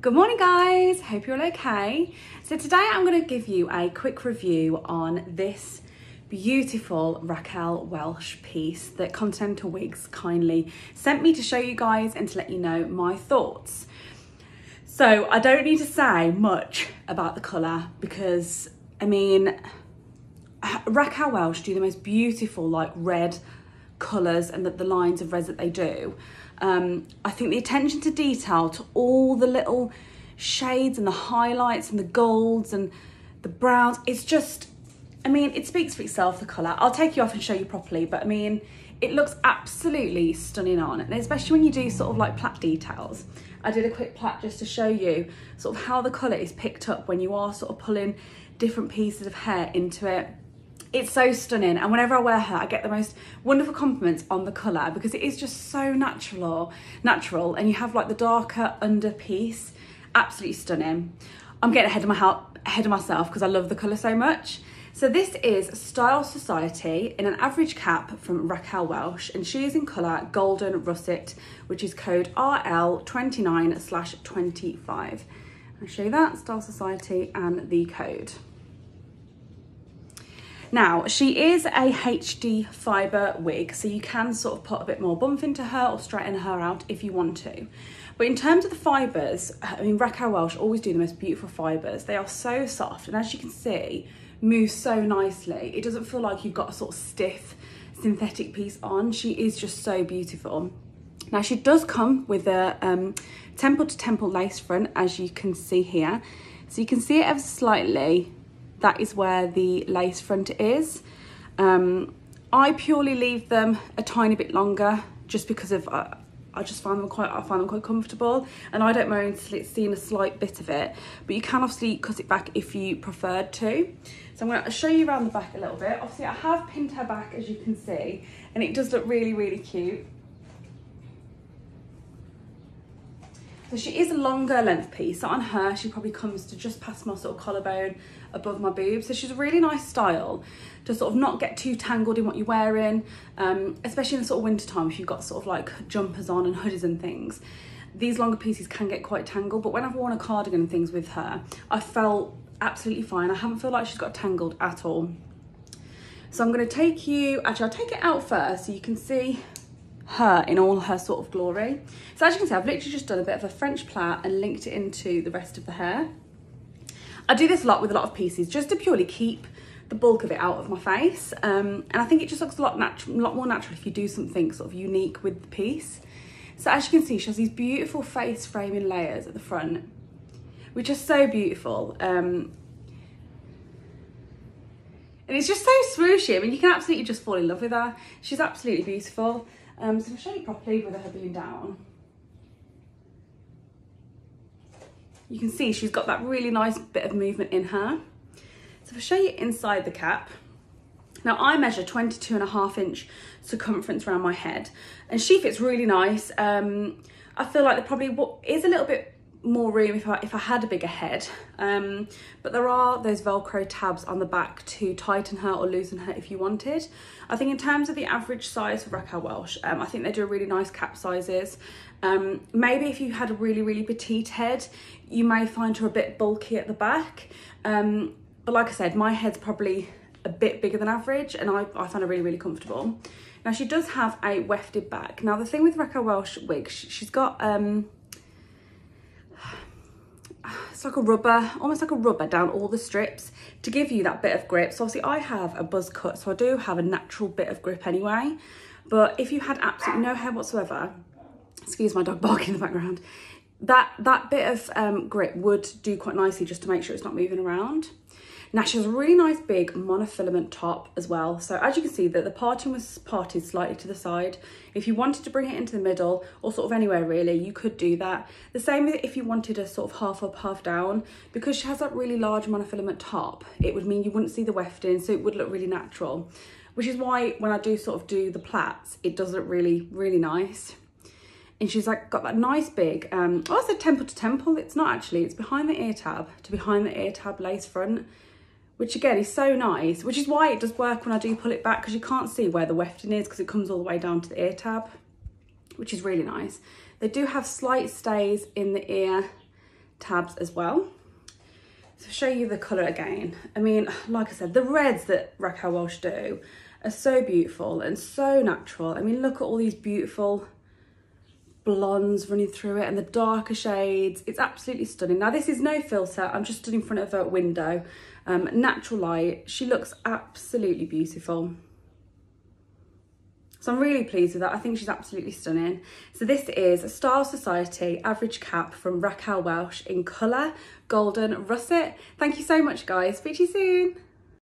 Good morning guys, hope you're all okay. So today I'm going to give you a quick review on this beautiful Raquel Welch piece that Continental Wigs kindly sent me to show you guys and to let you know my thoughts. So I don't need to say much about the colour because, I mean, Raquel Welch do the most beautiful like red colours and the lines of red that they do. I think the attention to detail to all the little shades and the highlights and the golds and the browns, it's just, I mean, it speaks for itself, the colour. I'll take you off and show you properly, but I mean, it looks absolutely stunning on, and especially when you do sort of like plait details. I did a quick plait just to show you sort of how the colour is picked up when you are sort of pulling different pieces of hair into it. It's so stunning, and whenever I wear her I get the most wonderful compliments on the colour because it is just so natural, and you have like the darker under piece. Absolutely stunning. I'm getting ahead of myself because I love the colour so much. So this is Style Society in an average cap from Raquel Welch, and she is in colour Golden Russet, which is code RL29/25. I'll show you that, Style Society and the code. Now, she is a HD fibre wig, so you can sort of put a bit more bump into her or straighten her out if you want to. But in terms of the fibres, I mean, Raquel Welch always do the most beautiful fibres. They are so soft, and as you can see, move so nicely. It doesn't feel like you've got a sort of stiff synthetic piece on. She is just so beautiful. Now, she does come with a temple to temple lace front, as you can see here. So you can see it ever slightly. That is where the lace front is. I purely leave them a tiny bit longer just because of I find them quite comfortable, and I don't mind seeing a slight bit of it, but you can obviously cut it back if you preferred to. So I'm going to show you around the back a little bit. Obviously I have pinned her back, as you can see, and it does look really cute. So she is a longer length piece, so on her she probably comes to just past my sort of collarbone above my boobs. So she's a really nice style to sort of not get too tangled in what you're wearing, especially in the sort of winter time if you've got sort of like jumpers on and hoodies and things. These longer pieces can get quite tangled, but when I've worn a cardigan and things with her, I felt absolutely fine. I haven't felt like she's got tangled at all. So I'm going to take you, actually I'll take it out first so you can see her in all her sort of glory. So as you can see, I've literally just done a bit of a French plait and linked it into the rest of the hair. I do this a lot with a lot of pieces just to purely keep the bulk of it out of my face, and I think it just looks a lot more natural if you do something sort of unique with the piece. So as you can see, she has these beautiful face framing layers at the front, which are so beautiful, and it's just so swooshy. I mean, you can absolutely just fall in love with her. She's absolutely beautiful. So I'll show you properly with her being down. You can see she's got that really nice bit of movement in her. So if I show you inside the cap, now I measure 22.5-inch circumference around my head, and she fits really nice. I feel like there probably is a little bit more room if I had a bigger head, but there are those Velcro tabs on the back to tighten her or loosen her if you wanted. I think in terms of the average size for Raquel Welch, I think they do really nice cap sizes. Maybe if you had a really petite head, you may find her a bit bulky at the back, but like I said, my head's probably a bit bigger than average, and I find her really comfortable. Now she does have a wefted back. Now the thing with Raquel Welch wigs, she's got it's like a rubber, almost like a rubber down all the strips to give you that bit of grip. So obviously I have a buzz cut, so I do have a natural bit of grip anyway. But if you had absolutely no hair whatsoever, excuse my dog barking in the background, that bit of grip would do quite nicely just to make sure it's not moving around. Now she has a really nice big monofilament top as well. So as you can see, that the parting was parted slightly to the side. If you wanted to bring it into the middle or sort of anywhere really, you could do that. The same if you wanted a sort of half up, half down. Because she has that really large monofilament top, it would mean you wouldn't see the wefting, so it would look really natural. Which is why when I do sort of do the plaits, it does look really nice. And she's like got that nice big, I said temple to temple, it's not actually, it's behind the ear tab to behind the ear tab lace front, which again is so nice, which is why it does work when I do pull it back, because you can't see where the wefting is because it comes all the way down to the ear tab, which is really nice. They do have slight stays in the ear tabs as well. So show you the colour again. I mean, like I said, the reds that Raquel Welch do are so beautiful and so natural. I mean, look at all these beautiful blondes running through it and the darker shades. It's absolutely stunning. Now this is no filter, I'm just stood in front of a window, natural light. She looks absolutely beautiful. So I'm really pleased with that. I think she's absolutely stunning. So this is a Style Society Average Cap from Raquel Welch in colour Golden Russet. Thank you so much guys, speak to you soon.